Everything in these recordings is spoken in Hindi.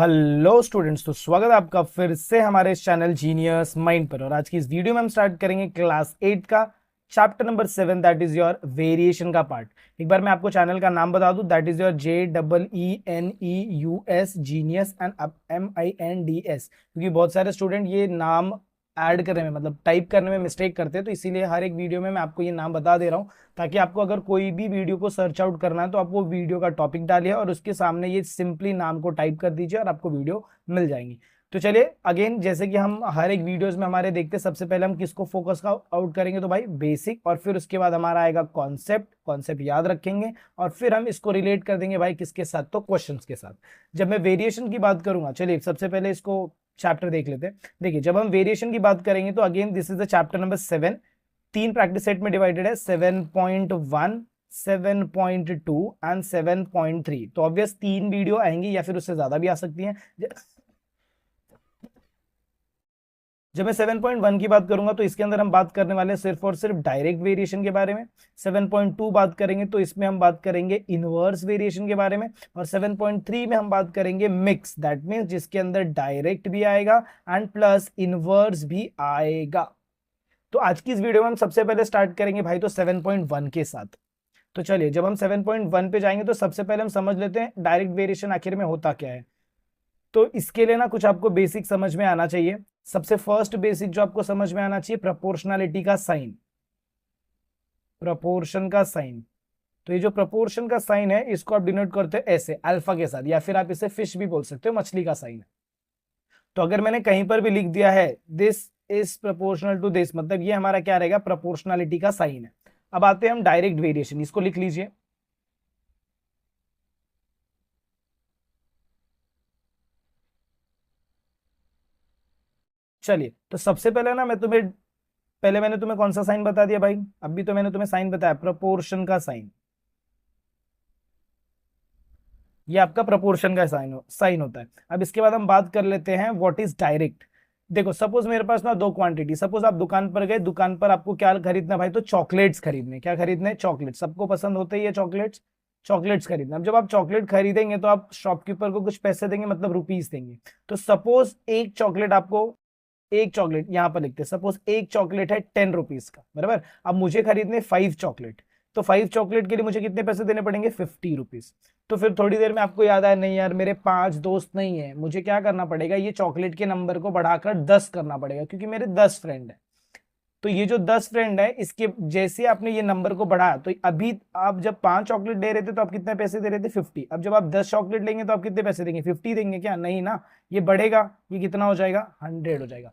हेलो स्टूडेंट्स, तो स्वागत है आपका फिर से हमारे चैनल जीनियस माइंड पर। और आज की इस वीडियो में हम स्टार्ट करेंगे क्लास 8 का chapter number 7, that is your variation का पार्ट। एक बार मैं आपको चैनल का नाम बता दूं, that is your JEENEUS genius and MINDS, क्योंकि बहुत सारे स्टूडेंट ये नाम ऐड करने में मतलब टाइप करने में मिस्टेक करते हैं, तो इसीलिए हर एक वीडियो में मैं आपको ये नाम बता दे रहा हूँ, ताकि आपको अगर कोई भी वीडियो को सर्च आउट करना है तो आप वो वीडियो का टॉपिक डालिए और उसके सामने ये सिंपली नाम को टाइप कर दीजिए और आपको वीडियो मिल जाएंगी। तो चलिए अगेन, जैसे कि हम हर एक वीडियोस में हमारे देखते हैं, सबसे पहले हम किसको फोकस का आउट करेंगे, तो भाई बेसिक, और फिर उसके बाद हमारा आएगा कॉन्सेप्ट याद रखेंगे, और फिर हम इसको रिलेट कर देंगे भाई किसके साथ, तो क्वेश्चंस के साथ। जब मैं वेरिएशन की बात करूंगा, चलिए सबसे पहले इसको चैप्टर देख लेते हैं। देखिए, जब हम वेरिएशन की बात करेंगे तो again this is the chapter number 7। 3 practice set में डिवाइडेड है, 7.1, 7.2 एंड 7.3। तो ऑब्वियस 3 वीडियो आएंगी या फिर उससे ज्यादा भी आ सकती हैं। जब मैं 7.1 की बात करूंगा तो इसके अंदर हम बात करने वाले हैं सिर्फ और सिर्फ डायरेक्ट वेरिएशन के बारे में। 7.2 बात करेंगे तो इसमें हम बात करेंगे इनवर्स वेरिएशन के बारे में। और 7.3 में हम बात करेंगे मिक्स, दैट मीन्स जिसके अंदर डायरेक्ट भी आएगा एंड प्लस इनवर्स भी आएगा। तो आज की इस वीडियो में हम सबसे पहले स्टार्ट करेंगे भाई तो 7.1 के साथ। तो चलिए, जब हम 7.1 पे जाएंगे तो सबसे पहले हम समझ लेते हैं डायरेक्ट वेरिएशन आखिर में होता क्या है। तो इसके लिए ना कुछ आपको बेसिक समझ में आना चाहिए। सबसे फर्स्ट बेसिक जो आपको समझ में आना चाहिए, प्रोपोर्शनलिटी का साइन, प्रपोर्शन का साइन। तो ये जो प्रपोर्शन का साइन है इसको आप डिनोट करते हो ऐसे अल्फा के साथ, या फिर आप इसे फिश भी बोल सकते हो, मछली का साइन है। तो अगर मैंने कहीं पर भी लिख दिया है this is proportional to this, मतलब ये हमारा क्या रहेगा, प्रोपोर्शनलिटी का साइन है। अब आते हैं हम डायरेक्ट वेरिएशन, इसको लिख लीजिए। चलिए, तो सबसे पहले ना मैंने तुम्हें कौन सा साइन बता दिया भाई, अभी तो मैंने तुम्हें साइन बताया प्रोपोर्शन का साइन। ये आपका प्रोपोर्शन का साइन होता है। अब इसके बाद हम बात कर लेते हैं व्हाट इज डायरेक्ट। देखो, सपोज मेरे पास ना दो क्वांटिटी, सपोज आप दुकान पर गए, दुकान पर आपको क्या खरीदना भाई, तो चॉकलेट्स खरीदने। क्या खरीदने? चॉकलेट। सबको पसंद होते ही है चॉकलेट्स, चॉकलेट्स खरीदना। अब जब आप चॉकलेट खरीदेंगे तो आप शॉपकीपर को कुछ पैसे देंगे, मतलब रुपीस देंगे। तो सपोज एक चॉकलेट आपको, एक चॉकलेट यहां पर लिखते हैं, सपोज एक चॉकलेट है 10 रुपीज का, बराबर। अब मुझे खरीदने 5 चॉकलेट, तो 5 चॉकलेट के लिए मुझे कितने पैसे देने पड़ेंगे? 50 रुपीज। तो फिर थोड़ी देर में आपको याद आया, नहीं यार मेरे 5 दोस्त नहीं है, मुझे क्या करना पड़ेगा, ये चॉकलेट के नंबर को बढ़ाकर 10 करना पड़ेगा, क्योंकि मेरे 10 फ्रेंड है। तो ये जो 10 फ्रेंड है, इसके जैसे आपने ये नंबर को बढ़ाया, तो अभी आप जब 5 चॉकलेट दे रहे थे तो आप कितने पैसे दे रहे थे? 50। अब जब आप 10 चॉकलेट लेंगे तो आप कितने पैसे देंगे? 50 देंगे क्या? नहीं ना, ये बढ़ेगा, ये कितना हो जाएगा? 100 हो जाएगा।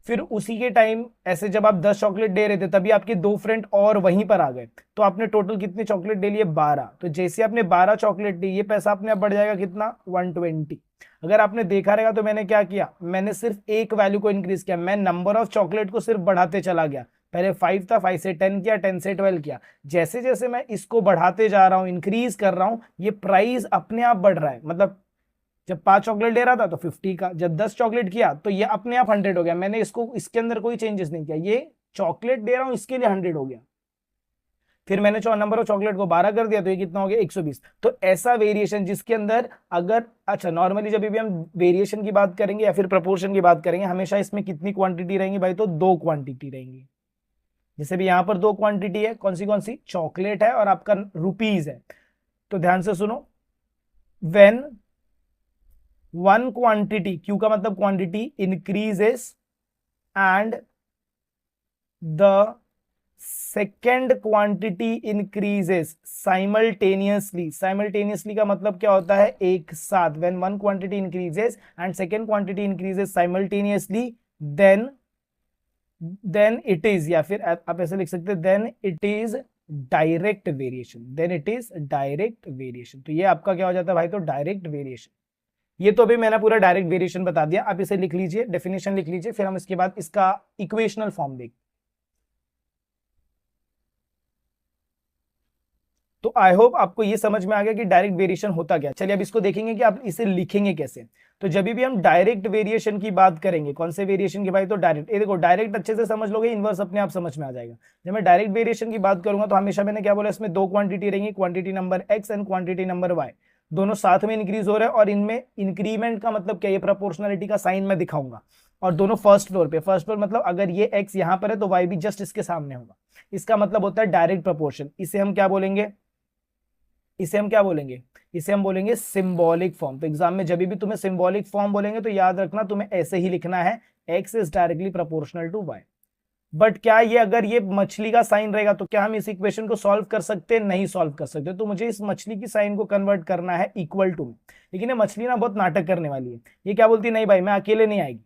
फिर उसी के टाइम ऐसे जब आप 10 चॉकलेट दे रहे थे तभी आपके 2 फ्रेंड और वहीं पर आ गए, तो आपने टोटल कितने चॉकलेट ले लिए? 12। तो जैसे आपने 12 चॉकलेट ली, ये पैसा अपने आप बढ़ जाएगा कितना? 120। अगर आपने देखा रहेगा तो मैंने क्या किया, मैंने सिर्फ एक वैल्यू को इंक्रीज किया, मैं नंबर ऑफ चॉकलेट को सिर्फ बढ़ाते चला गया। पहले 5 था, 5 से 10 किया, 10 से 12 किया। जैसे जैसे मैं इसको बढ़ाते जा रहा हूं, इंक्रीज कर रहा हूं, ये प्राइस अपने आप बढ़ रहा है। मतलब जब 5 चॉकलेट ले रहा था तो 50 का, जब 10 चॉकलेट किया तो ये अपने आप 100 हो गया। मैंने इसको, इसके अंदर कोई चेंजेस नहीं किया, ये चॉकलेट दे रहा हूं इसके लिए 100 हो गया। फिर मैंने नंबर ऑफ चॉकलेट को 12 कर दिया, तो ये कितना हो गया? 120। तो ऐसा वेरिएशन जिसके अंदर अगर, अच्छा नॉर्मली जब भी हम वेरिएशन की बात करेंगे या फिर प्रपोर्शन की बात करेंगे, हमेशा इसमें कितनी क्वांटिटी रहेंगी भाई, तो 2 क्वांटिटी रहेंगी। जैसे भी यहां पर 2 क्वांटिटी है, कौन सी? चॉकलेट है और आपका रुपीज है। तो ध्यान से सुनो, वेन वन क्वांटिटी, क्यू का मतलब quantity, increases and the second quantity increases simultaneously. Simultaneously का मतलब क्या होता है? एक साथ। When one quantity increases and second quantity increases simultaneously, then it is, या फिर आप ऐसे लिख सकते हैं, then it is direct variation. Then it is direct variation. तो ये आपका क्या हो जाता है भाई, तो डायरेक्ट वेरिएशन। ये तो अभी मैंने पूरा डायरेक्ट वेरिएशन बता दिया, आप इसे लिख लीजिए, डेफिनेशन लिख लीजिए, फिर हम इसके बाद इसका इक्वेशनल फॉर्म देखें। तो आई होप आपको ये समझ में आ गया कि डायरेक्ट वेरिएशन होता क्या। चलिए अब इसको देखेंगे कि आप इसे लिखेंगे कैसे। तो जब भी हम डायरेक्ट वेरिएशन की बात करेंगे, कौन से वेरिएशन की भाई, तो डायरेक्ट। ये देखो, डायरेक्ट अच्छे से समझ लोगे, इनवर्स अपने आप समझ में आ जाएगा। जब मैं डायरेक्ट वेरिएशन की बात करूंगा तो हमेशा मैंने क्या बोला, इसमें 2 क्वांटिटी रहेंगी, quantity number X and quantity number Y. दोनों साथ में इंक्रीज हो रहे हैं और इनमें इंक्रीमेंट का मतलब क्या, ये प्रोपोर्शनलिटी का साइन मैं दिखाऊंगा। और दोनों फर्स्ट फ्लोर पे, फर्स्ट फ्लोर मतलब अगर ये x यहां पर है तो y भी जस्ट इसके सामने होगा। इसका मतलब होता है डायरेक्ट प्रोपोर्शन। इसे हम क्या बोलेंगे, इसे हम क्या बोलेंगे, इसे हम बोलेंगे सिंबॉलिक फॉर्म। तो एग्जाम में जब भी तुम्हें सिंबॉलिक फॉर्म बोलेंगे तो याद रखना तुम्हें ऐसे ही लिखना है, x is directly proportional to y। But क्या ये अगर ये मछली का साइन रहेगा तो क्या हम इस इक्वेशन को सॉल्व कर सकते हैं, नहीं सॉल्व कर सकते। तो मुझे इस मछली की साइन को कन्वर्ट करना है इक्वल टू में। लेकिन ये मछली ना बहुत नाटक करने वाली है। ये क्या बोलती है, नहीं भाई मैं अकेले नहीं आएगी।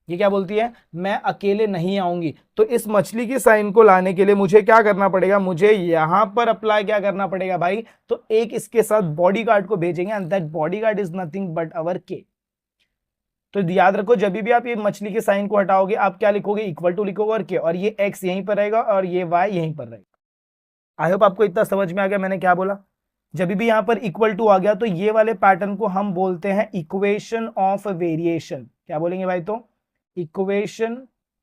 ये क्या बोलती है, मैं अकेले नहीं आऊंगी। तो इस मछली की साइन को लाने के लिए मुझे क्या करना पड़ेगा, मुझे यहां पर अप्लाई क्या करना पड़ेगा भाई, तो एक इसके साथ बॉडीगार्ड को भेजेंगे and that bodyguard is nothing but our के। तो याद रखो जब भी आप ये मछली के साइन को हटाओगे आप क्या लिखोगे, इक्वल टू लिखोगे और के, और ये एक्स यहीं पर रहेगा और ये वाई यहीं पर रहेगा। आई होप आपको इतना समझ में आ गया मैंने क्या बोला। जब भी यहां पर इक्वल टू आ गया तो ये वाले पैटर्न को हम बोलते हैं इक्वेशन ऑफ वेरिएशन। क्या बोलेंगे भाई, तो इक्वेशन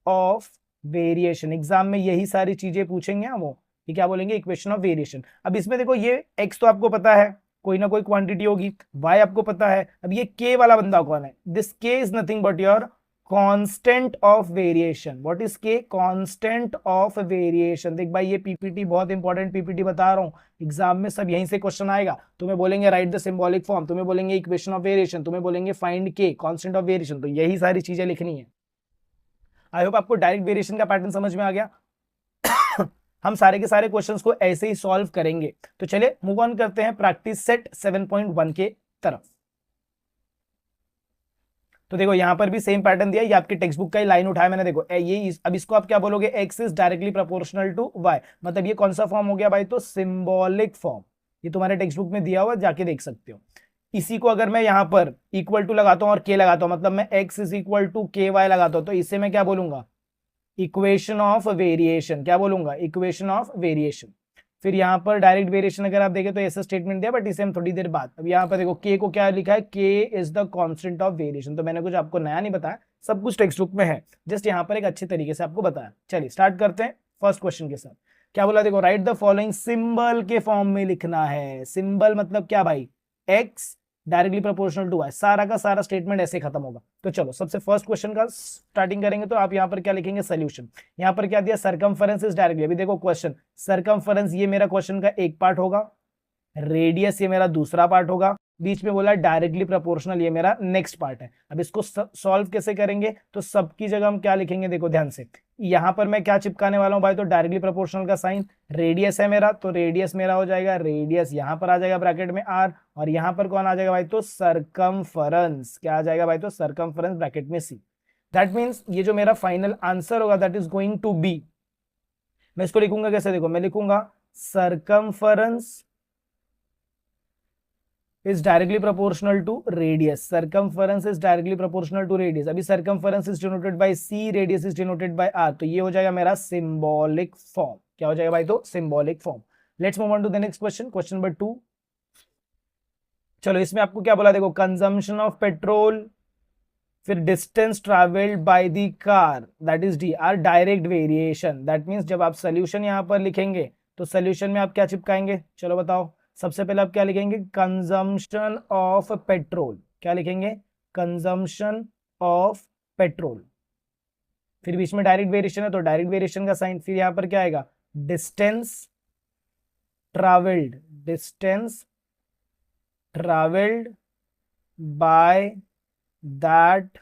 ऑफ वेरिएशन। एग्जाम में यही सारी चीजें पूछेंगे हम वो, ये क्या बोलेंगे, इक्वेशन ऑफ वेरिएशन। अब इसमें देखो ये x तो आपको पता है कोई ना कोई क्वांटिटी होगी, y आपको पता है। अब ये k वाला बंदा कौन है, this k is nothing but your constant of variation. What is के, कांस्टेंट ऑफ वेरिएशन। देख भाई ये पीपीटी बहुत इंपॉर्टेंट पीपीटी बता रहा हूं, एग्जाम में सब यहीं से क्वेश्चन आएगा। तुम्हें बोलेंगे राइट द सिंबॉलिक फॉर्म, तुम्हें बोलेंगे इक्वेशन ऑफ वेरिएशन, तुम्हें बोलेंगे फाइंड के, कांस्टेंट ऑफ वेरिएशन। तो यही सारी चीजें लिखनी है। आई होप आपको डायरेक्ट वेरिएशन का पैटर्न समझ में आ गया। हम सारे के सारे क्वेश्चंस को ऐसे ही सॉल्व करेंगे। तो चलिए मूव ऑन करते हैं प्रैक्टिस सेट 7.1 के तरफ। तो देखो यहां पर भी सेम पैटर्न दिया, ये आपके टेक्स्ट बुक का ही लाइन उठाया मैंने। देखो ये अब इसको आप क्या बोलोगे, x is directly proportional to y। मतलब ये कौन सा फॉर्म हो गया भाई, तो सिंबॉलिक फॉर्म। ये तुम्हारे टेक्स्ट बुक में दिया हुआ, जाके देख सकते हो। इसी को अगर मैं यहां पर इक्वल टू लगाता हूं और k लगाता हूं, मतलब मैं x is equal to k Y लगाता हूं, तो इसे मैं क्या बोलूंगा, इक्वेशन ऑफ वेरिएशन। क्या बोलूंगा, इक्वेशन ऑफ वेरिएशन। फिर यहाँ पर डायरेक्ट वेरिएशन अगर आप देखें तो ऐसा स्टेटमेंट दिया, बट इसे हम थोड़ी देर बाद। अब यहाँ पर देखो के को क्या लिखा है, के is the constant of variation. तो मैंने कुछ आपको नया नहीं बताया, सब कुछ टेक्स्ट बुक में है, जस्ट यहाँ पर एक अच्छे तरीके से आपको बताया। चलिए स्टार्ट करते हैं फर्स्ट क्वेश्चन के साथ। क्या बोला, देखो राइट द फॉलोइंग, सिंबल के फॉर्म में लिखना है। सिंबल मतलब क्या भाई, X directly proportional to Y. सारा का सारा स्टेटमेंट ऐसे खत्म होगा। तो चलो सबसे फर्स्ट क्वेश्चन का स्टार्टिंग करेंगे। तो आप यहाँ पर क्या लिखेंगे, सोल्यूशन। यहाँ पर क्या दिया, सरकमफेरेंस इज डायरेक्टली। अभी देखो क्वेश्चन, सरकमफेरेंस ये मेरा क्वेश्चन का एक पार्ट होगा, रेडियस ये मेरा दूसरा पार्ट होगा, बीच में बोला डायरेक्टली प्रोपोर्शनल ये मेरा नेक्स्ट पार्ट है। अब इसको सॉल्व कैसे करेंगे, तो सबकी जगह हम क्या लिखेंगे, देखो ध्यान से। यहां पर मैं क्या चिपकाने वाला हूं भाई, तो डायरेक्टली प्रोपोर्शनल का साइन। रेडियस है मेरा, तो रेडियस मेरा हो जाएगा, रेडियस यहां पर आ जाएगा ब्रैकेट में r, और यहां पर कौन आ जाएगा भाई, तो सरकमफेरेंस। क्या आ जाएगा भाई, तो सरकमफेरेंस ब्रैकेट में c। दैट मीन्स ये जो मेरा फाइनल आंसर होगा that is going to be, मैं इसको लिखूंगा कैसे, देखो मैं लिखूंगा circumference is directly proportional to radius. Circumference is directly proportional to radius. अभी circumference is denoted by c, radius is denoted by r। तो ये हो जाएगा मेरा symbolic form। क्या हो जाएगा भाई, तो symbolic form। Let's move on to the next question, question number 2। चलो इसमें आपको क्या बोला, देखो consumption of petrol, फिर distance traveled by the car, that is d, are direct variation। That means जब आप solution यहाँ पर लिखेंगे तो solution में आप क्या चिपकाएंगे, चलो बताओ। सबसे पहले आप क्या लिखेंगे, कंजम्पशन ऑफ पेट्रोल। क्या लिखेंगे, कंजम्पशन ऑफ पेट्रोल। फिर बीच में डायरेक्ट वेरिएशन है तो डायरेक्ट वेरिएशन का साइन। फिर यहां पर क्या आएगा, distance travelled, distance travelled by that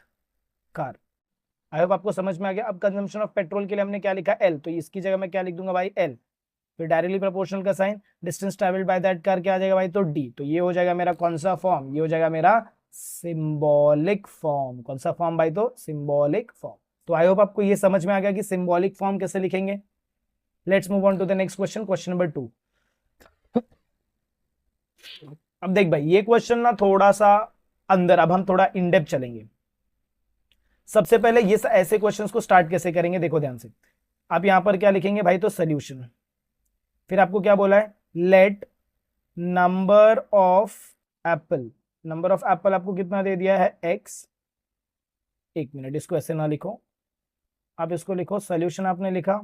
car. I hope आपको समझ में आ गया। अब कंजम्पशन ऑफ पेट्रोल के लिए हमने क्या लिखा, एल, तो इसकी जगह मैं क्या लिख दूंगा भाई, एल। फिर डायरेक्टली प्रोपोर्शनल का sign, distance travelled by that car क्या आ जाएगा भाई, तो डी। तो ये हो जाएगा मेरा कौन सा फॉर्म, ये हो जाएगा मेरा सिंबॉलिक फॉर्म। कौन सा फॉर्म भाई, तो सिंबॉलिक फॉर्म। तो आई होप आपको ये समझ में आ गया कि सिंबॉलिक फॉर्म कैसे लिखेंगे। Let's move on to the next question, question number 2। अब देख भाई ये क्वेश्चन ना थोड़ा सा अंदर, अब हम थोड़ा इन डेप्थ चलेंगे। सबसे पहले ये ऐसे क्वेश्चंस को स्टार्ट कैसे करेंगे, देखो ध्यान से। आप यहां पर क्या लिखेंगे भाई, तो सोल्यूशन। फिर आपको क्या बोला है, let number of Apple, number of Apple आपको कितना दे दिया है, x। एक मिनट, इसको ऐसे ना लिखो, आप इसको लिखो, सोल्यूशन आपने लिखा,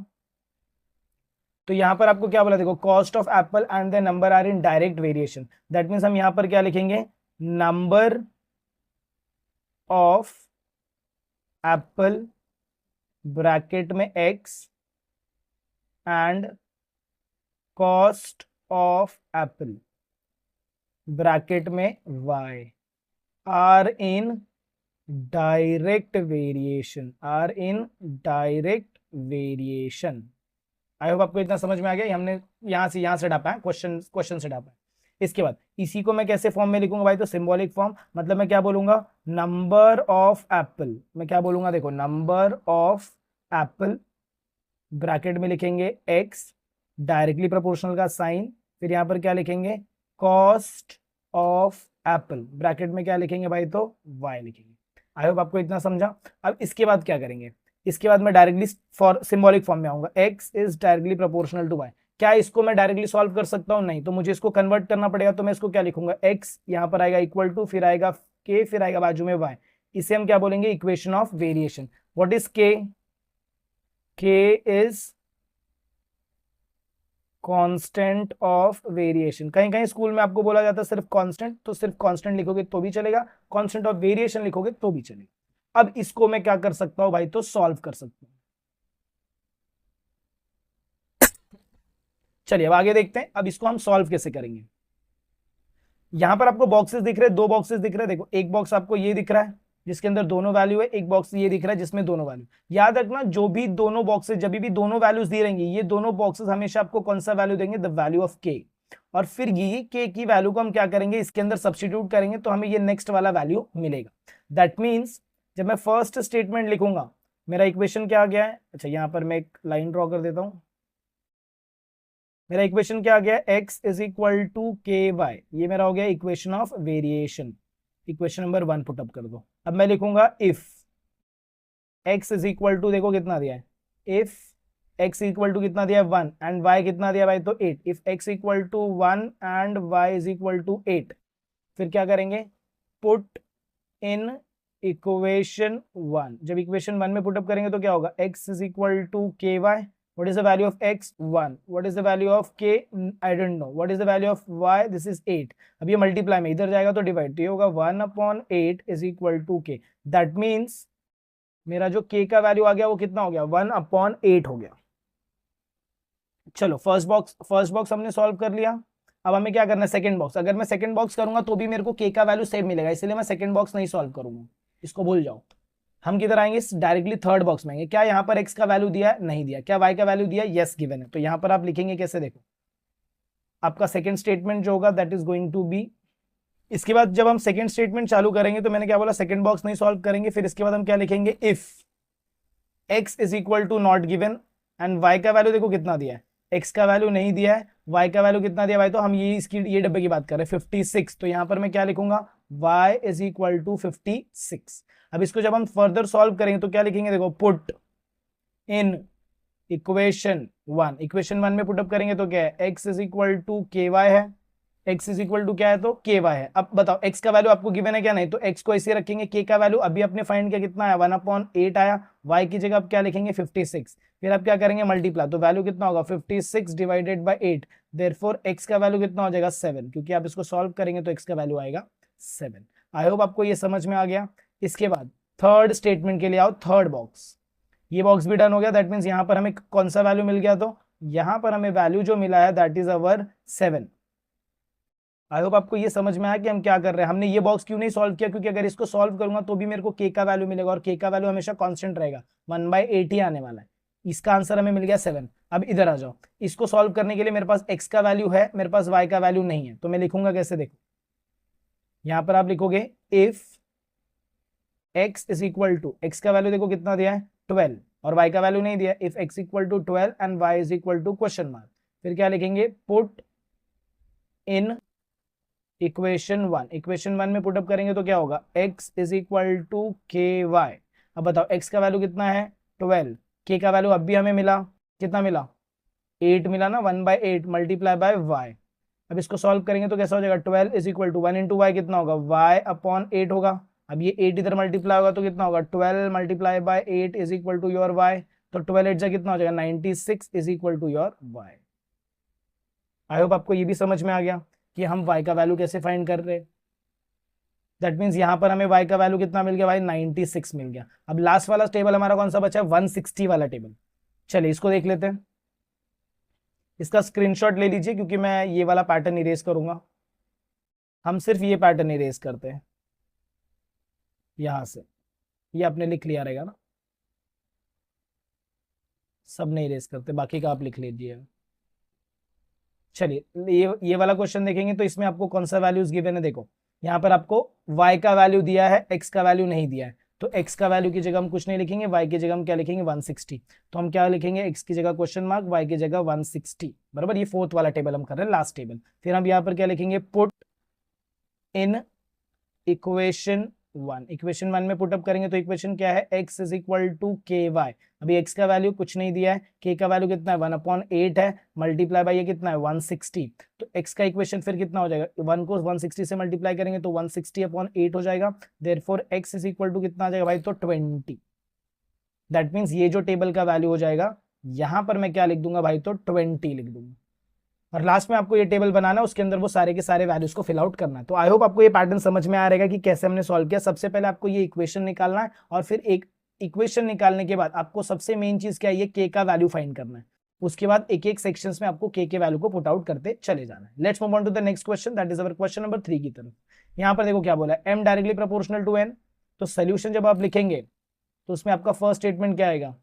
तो यहाँ पर आपको क्या बोला, देखो cost of apple and the number are in direct variation, that means हम यहाँ पर क्या लिखेंगे, नंबर ऑफ एप्पल ब्रैकेट में x and cost of apple bracket में y are in direct variation, are in direct variation. I hope आपको इतना समझ में आ गया। हमने यहां से ढापा है, क्वेश्चन से ढापा है। इसके बाद इसी को मैं कैसे फॉर्म में लिखूंगा भाई, तो सिंबॉलिक फॉर्म, मतलब मैं क्या बोलूंगा, नंबर ऑफ एप्पल, मैं क्या बोलूंगा, देखो नंबर ऑफ एप्पल ब्रैकेट में लिखेंगे x, डायरेक्टली प्रोपोर्शनल का साइन, फिर यहां पर क्या लिखेंगे, कॉस्ट ऑफ एप्पल ब्रैकेट में क्या लिखेंगे भाई, तो y लिखेंगे। आई होप आपको इतना समझा। अब इसके बाद क्या करेंगे, इसके बाद मैं डायरेक्टली फॉर सिंबॉलिक फॉर्म में आऊंगा, x is directly proportional to y। क्या इसको मैं डायरेक्टली सॉल्व कर सकता हूं, नहीं, तो मुझे इसको कन्वर्ट करना पड़ेगा। तो मैं इसको क्या लिखूंगा, x यहां पर आएगा इक्वल टू, फिर आएगा k, फिर आएगा बाजू में y। इसे हम क्या बोलेंगे, equation of variation. What is k, k is constant of variation. कहीं कहीं स्कूल में आपको बोला जाता है सिर्फ कांस्टेंट, तो सिर्फ कांस्टेंट लिखोगे तो भी चलेगा, कांस्टेंट ऑफ वेरिएशन लिखोगे तो भी चलेगा। अब इसको मैं क्या कर सकता हूं भाई, तो सॉल्व कर सकता हूं। चलिए अब आगे देखते हैं, अब इसको हम सॉल्व कैसे करेंगे। यहां पर आपको बॉक्सेस दिख रहे हैं, दो बॉक्सेस दिख रहे हैं। देखो एक बॉक्स आपको ये दिख रहा है जिसके अंदर दोनों वैल्यू है, एक बॉक्स ये दिख रहा है जिसमें दोनों वैल्यू। याद रखना, जो भी दोनों बॉक्सेस, जब भी दोनों वैल्यूज दी रहेंगी, ये दोनों बॉक्सेस हमेशा आपको कौन सा वैल्यू देंगे, द वैल्यू ऑफ के। और फिर ये के की वैल्यू को हम क्या करेंगे, इसके अंदर सब्स्टिट्यूट करेंगे, तो हमें ये नेक्स्ट वाला वैल्यू मिलेगा। दैट मीन्स जब मैं फर्स्ट स्टेटमेंट लिखूंगा, मेरा इक्वेशन क्या आ गया है, अच्छा यहां पर मैं एक लाइन ड्रॉ कर देता हूं। मेरा इक्वेशन क्या आ गया, x is equal to k Y, ये मेरा हो गया equation of variation. Equation number 1 put up कर दो। अब मैं लिखूंगा if x is equal to, देखो कितना दिया है, इफ x इक्वल टू कितना दिया है 1 एंड y कितना दिया भाई, तो 8। If x equal to 1 and y is equal to 8, फिर क्या करेंगे, पुट इन इक्वेशन 1। जब इक्वेशन 1 में पुट अप करेंगे तो क्या होगा, x is equal to k Y, what is the value of x, 1, what is the value of k, I don't know, what is the value of y, this is 8। अब ये मल्टीप्लाई में इधर जाएगा तो डिवाइड, तो ये होगा 1/8 is equal to k। That means मेरा जो k का वैल्यू आ गया वो कितना हो गया, 1/8 हो गया। चलो फर्स्ट बॉक्स हमने सॉल्व कर लिया। अब हमें क्या करना है, सेकंड बॉक्स। अगर मैं सेकंड बॉक्स करूंगा तो भी मेरे को k का वैल्यू सेम मिलेगा, इसलिए मैं सेकंड बॉक्स नहीं सॉल्व करूंगा, इसको भूल जाओ। हम किधर आएंगे, डायरेक्टली थर्ड बॉक्स में आएंगे। क्या यहाँ पर x का वैल्यू दिया है, नहीं दिया। क्या y का वैल्यू दिया है, यस गिवन है। तो यहाँ पर आप लिखेंगे कैसे, देखो आपका सेकंड स्टेटमेंट जो होगा that is going to be, इसके बाद जब हम सेकंड स्टेटमेंट चालू करेंगे तो मैंने क्या बोला, सेकंड बॉक्स नहीं सॉल्व करेंगे। फिर इसके बाद हम क्या लिखेंगे, if x is equal to not given and y का वैल्यू देखो कितना दिया है, x का वैल्यू नहीं दिया है, y का वैल्यू कितना दिया भाई, तो हम ये डब्बे की बात कर रहे हैं 56। तो यहाँ पर मैं क्या लिखूंगा, y इज इक्वल टू 56। अब इसको जब हम फर्दर सॉल्व करेंगे तो क्या लिखेंगे, देखो पुट इन इक्वेशन 1। इक्वेशन 1 में पुट अप करेंगे तो क्या है, x is equal to k Y है, x इज इक्वल टू क्या है, तो के वाई है। अब बताओ x का वैल्यू आपको गिवन है क्या, नहीं, तो x को ऐसे रखेंगे। k का वैल्यू अभी अपने फाइंड किया कितना है, 1/8 आया। y की जगह आप क्या लिखेंगे, 56। फिर आप क्या करेंगे, मल्टीप्लाई, तो वैल्यू कितना होगा, 56 डिवाइडेड बाई 8। देयरफॉर x का वैल्यू कितना हो जाएगा, 7, क्योंकि आप इसको सॉल्व करेंगे तो x का वैल्यू आएगा 7। आई होप आपको ये समझ में आ गया। इसके बाद थर्ड स्टेटमेंट के लिए आओ, थर्ड बॉक्स। ये बॉक्स भी डन हो गया। दैट मीन्स यहाँ पर हमें कौन सा वैल्यू मिल गया, तो यहाँ पर हमें वैल्यू जो मिला है that is our 7। I hope आपको ये समझ में आया कि हम क्या कर रहे हैं। हमने ये बॉक्स क्यों नहीं सॉल्व किया, क्योंकि अगर इसको सॉल्व करूंगा तो भी मेरे को k का वैल्यू मिलेगा, और k का वैल्यू हमेशा कांस्टेंट रहेगा, 1/8 ही आने वाला है। इसका आंसर हमें मिल गया 7। अब इधर आ जाओ, इसको सॉल्व करने के लिए मेरे पास x का वैल्यू है, मेरे पास y का वैल्यू नहीं है। तो मैं लिखूंगा कैसे, देखो यहाँ पर आप लिखोगे if x is equal to, x का वैल्यू देखो कितना दिया है 12, और y का वैल्यू नहीं दिया। If x equal to 12 and y is equal to question mark, फिर क्या लिखेंगे, पुट इन इक्वेशन 1। इक्वेशन 1 में पुट अप करेंगे तो क्या होगा, x is equal to k Y. अब बताओ x का वैल्यू कितना है, 12, k का वैल्यू अब भी हमें मिला, कितना मिला, 8 मिला ना, 1/8 मल्टीप्लाई बाय y। अब इसको सॉल्व करेंगे तो कैसा हो जाएगा, 12 is equal to 1 into Y कितना होगा, y/8 होगा। अब ये 8 इधर मल्टीप्लाई होगा तो कितना होगा, 12 multiply by 8 is equal to your y। तो 12 8 जा कितना हो जाएगा 96 is equal to your y। I hope आपको ये भी समझ में आ गया कि हम y का वैल्यू कैसे फाइंड कर रहे हैं। दैट मीन्स यहां पर हमें y का वैल्यू कितना मिल गया भाई 96 मिल गया। अब लास्ट वाला टेबल हमारा कौन सा बचा है 160 वाला टेबल। चलिए इसको देख लेते हैं, इसका स्क्रीनशॉट ले लीजिए क्योंकि मैं ये वाला पैटर्न इरेज करूंगा। हम सिर्फ ये पैटर्न इरेज करते हैं यहां से, ये आपने लिख लिया रहेगा ना, सब नहीं इरेज करते, बाकी का आप लिख लीजिए। चलिए ये वाला क्वेश्चन देखेंगे तो इसमें आपको कौन सा वैल्यूज गिवन है। देखो यहाँ पर आपको y का वैल्यू दिया है, x का वैल्यू नहीं दिया है, तो x का वैल्यू की जगह हम कुछ नहीं लिखेंगे, y की जगह हम क्या लिखेंगे 160। तो हम क्या लिखेंगे x की जगह क्वेश्चन मार्क, y की जगह 160 बराबर। ये फोर्थ वाला टेबल हम कर रहे हैं, लास्ट टेबल। फिर हम यहाँ पर क्या लिखेंगे पुट इन इक्वेशन 1। इक्वेशन 1 में पुटअप करेंगे तो इक्वेशन क्या है x is equal to k Y. अभी x का वैल्यू कुछ नहीं दिया है, k का वैल्यू कितना है 1/8 है, मल्टीप्लाई बाय ये कितना है 160। तो x का इक्वेशन फिर कितना हो जाएगा, 1 को 160 से मल्टीप्लाई करेंगे तो 160/8 हो जाएगा। Therefore x is equal to कितना आ जाएगा भाई, तो 20। दैट मीन्स ये जो टेबल का वैल्यू हो जाएगा यहां पर मैं क्या लिख दूंगा भाई, तो 20 लिख दूंगा। और लास्ट में आपको ये टेबल बनाना है, उसके अंदर वो सारे के सारे वैल्यूज को फिल आउट करना है। तो आई होप आपको ये पैटर्न समझ में आ रहेगा कि कैसे हमने सॉल्व किया। सबसे पहले आपको ये इक्वेशन निकालना है और फिर एक इक्वेशन निकालने के बाद आपको सबसे मेन चीज क्या है, ये के का वैल्यू फाइंड करना है। उसके बाद एक एक सेक्शंस में आपको के वैल्यू को पुट आउट करते चले जाना है। Let's move on to the next question, that is our question number 3 की तरफ। यहाँ पर देखो क्या बोला है, m directly proportional to n। तो सोल्यूशन जब आप लिखेंगे तो उसमें आपका फर्स्ट स्टेटमेंट क्या आएगा,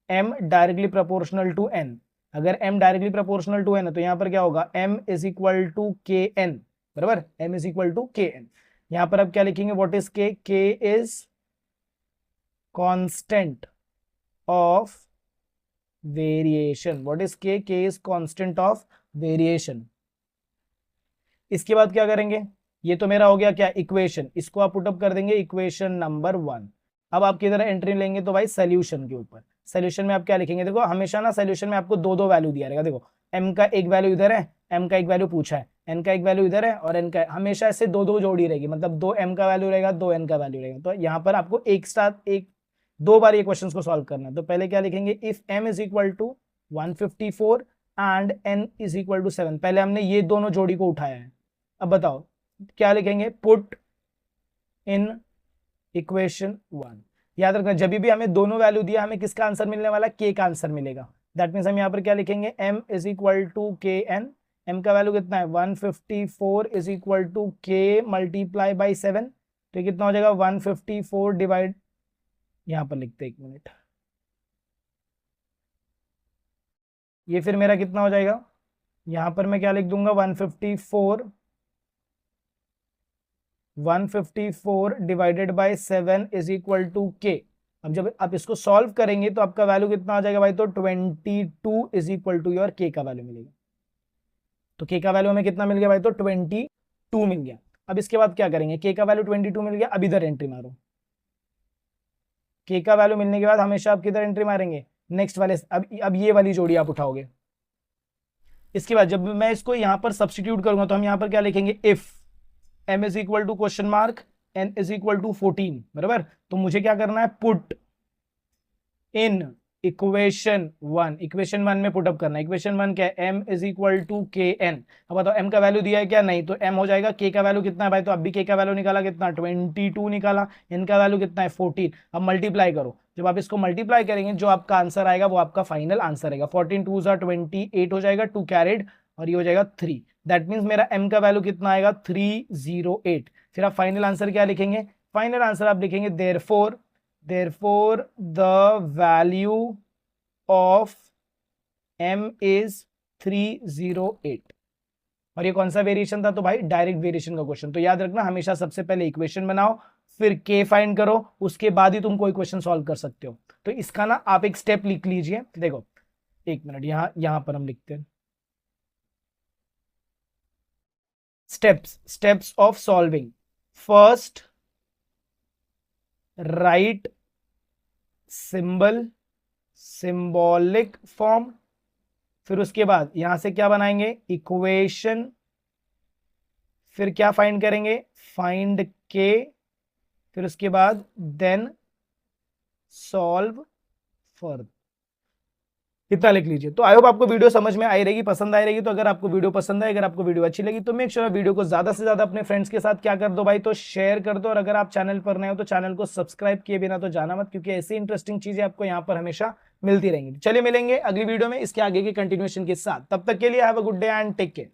m directly proportional to n। अगर m directly proportional to n है तो यहां पर क्या होगा, m is equal to k N बराबर, m is equal to k N. यहां पर अब क्या लिखेंगे, what is k, k is constant of variation. What is k, k is constant of variation. इसके बाद क्या करेंगे, ये तो मेरा हो गया क्या इक्वेशन, इसको आप पुटअप कर देंगे इक्वेशन नंबर 1। अब आप किधर एंट्री लेंगे, तो भाई सोल्यूशन के ऊपर। सोल्यूशन में आप क्या लिखेंगे, देखो हमेशा ना सोल्यूशन में आपको दो दो वैल्यू दिया रहेगा। देखो m का एक वैल्यू इधर है, m का एक वैल्यू पूछा है, n का एक वैल्यू इधर है और n का हमेशा ऐसे दो दो जोड़ी रहेगी, मतलब दो m का वैल्यू रहेगा, दो n का वैल्यू रहेगा। तो यहाँ पर आपको एक साथ एक दो बार ये क्वेश्चन को सॉल्व करना है। तो पहले क्या लिखेंगे, if m is equal to 154 and n is equal to 7। पहले हमने ये दोनों जोड़ी को उठाया है। अब बताओ क्या लिखेंगे, पुट इन इक्वेशन 1। याद रखना जब भी हमें दोनों वैल्यू दिया हमें किसका आंसर मिलने वाला, के का आंसर मिलेगा। दैट मीन्स हम यहाँ पर क्या लिखेंगे, m is equal to k N. m का वैल्यू कितना है 154 is equal to k multiply by 7। तो कितना हो जाएगा 154 डिवाइड, यहां पर लिखते 1 मिनट, ये फिर मेरा कितना हो जाएगा, यहां पर मैं क्या लिख दूंगा 154 divided by 7 is equal to k. अब जब आप इसको सॉल्व करेंगे तो आपका वैल्यू कितना आ जाएगा भाई, तो 22 इज इक्वल टू योर के का वैल्यू मिलेगा। तो के का वैल्यू हमें कितना मिल गया भाई, तो 22 मिल गया। अब इसके बाद क्या करेंगे, के का वैल्यू 22 मिल गया, अब इधर एंट्री मारो। के का वैल्यू मिलने के बाद हमेशा आप किधर एंट्री मारेंगे, नेक्स्ट वाले। अब ये वाली जोड़ी आप उठाओगे। इसके बाद जब मैं इसको यहां पर सब्स्टिट्यूट करूंगा तो हम यहां पर क्या लिखेंगे, if m is equal to question mark n is equal to 14 बराबर। तो मुझे क्या करना है, पुट इन इक्वेशन 1। इक्वेशन 1 में पुटअप करना है। इक्वेशन 1 क्या है, m is equal to k N. अब बताओ m का वैल्यू दिया है क्या, नहीं, तो m हो जाएगा। k का वैल्यू कितना है भाई, तो अब भी k का वैल्यू निकाला कितना 22 निकाला, n का वैल्यू कितना है 14। अब मल्टीप्लाई करो, जब आप इसको मल्टीप्लाई करेंगे जो आपका आंसर आएगा वो आपका फाइनल आंसर आएगा। 14 2 28 हो जाएगा, 2 कैरेड और ये हो जाएगा 3। दैट मीन्स मेरा m का वैल्यू कितना आएगा 308। फिर आप फाइनल आंसर क्या लिखेंगे, फाइनल आंसर आप लिखेंगे therefore the value of m is 308। और ये कौन सा वेरिएशन था, तो भाई डायरेक्ट वेरिएशन का क्वेश्चन। तो याद रखना हमेशा सबसे पहले इक्वेशन बनाओ, फिर के फाइंड करो, उसके बाद ही तुम कोई क्वेश्चन सॉल्व कर सकते हो। तो इसका ना आप एक स्टेप लिख लीजिए। देखो 1 मिनट, यहां पर हम लिखते हैं steps of solving. First right symbolic form, फिर उसके बाद यहां से क्या बनाएंगे, इक्वेशन, फिर क्या फाइंड करेंगे, फाइंड के, फिर उसके बाद देन सॉल्व फर्दर। इतना लिख लीजिए। तो आई होप आपको वीडियो समझ में आई रहेगी, पसंद आई रहेगी। तो अगर आपको वीडियो पसंद आए, अगर आपको वीडियो अच्छी लगी तो मेक श्योर वीडियो को ज्यादा से ज्यादा अपने फ्रेंड्स के साथ क्या कर दो भाई, तो शेयर कर दो। और अगर आप चैनल पर नए हो तो चैनल को सब्सक्राइब किए बिना तो जाना मत, क्योंकि ऐसी इंटरेस्टिंग चीजें आपको यहाँ पर हमेशा मिलती रहेंगी। चलिए मिलेंगे अगली वीडियो में इसके आगे के कंटिन्यूएशन के साथ। तब तक के लिए have a good day and take care.